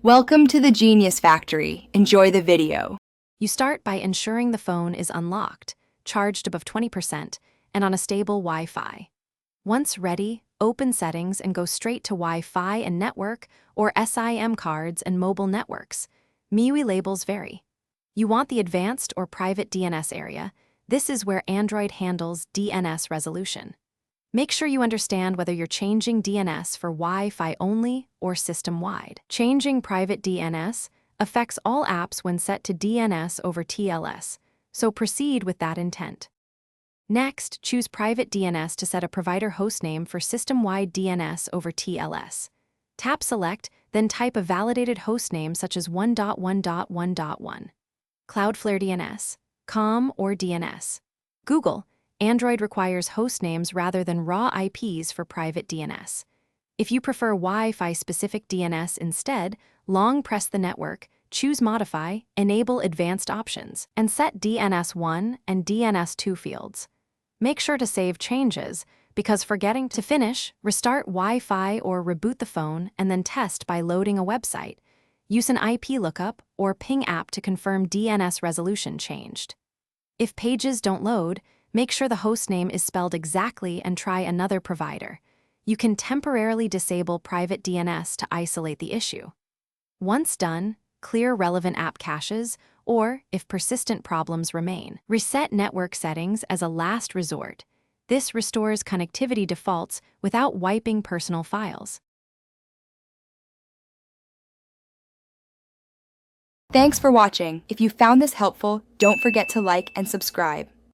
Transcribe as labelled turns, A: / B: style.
A: Welcome to the Genius Factory. Enjoy the video.
B: You start by ensuring the phone is unlocked, charged above 20%, and on a stable Wi-Fi. Once ready, open Settings and go straight to Wi-Fi and Network or SIM cards and mobile networks. MIUI labels vary. You want the advanced or private DNS area. This is where Android handles DNS resolution. Make sure you understand whether you're changing DNS for Wi-Fi only or system-wide. Changing private DNS affects all apps when set to DNS over TLS, so proceed with that intent. Next, choose private DNS to set a provider hostname for system-wide DNS over TLS. Tap Select, then type a validated hostname such as 1.1.1.1. Cloudflare DNS, COM or DNS. Google. Android requires host names rather than raw IPs for private DNS. If you prefer Wi-Fi specific DNS instead, long press the network, choose Modify, enable advanced options, and set DNS1 and DNS2 fields. Make sure to save changes, because forgetting to finish, restart Wi-Fi or reboot the phone and then test by loading a website. Use an IP lookup or ping app to confirm DNS resolution changed. If pages don't load, make sure the hostname is spelled exactly and try another provider. You can temporarily disable private DNS to isolate the issue. Once done, clear relevant app caches, or, if persistent problems remain, reset network settings as a last resort. This restores connectivity defaults without wiping personal files.
A: Thanks for watching. If you found this helpful, don't forget to like and subscribe.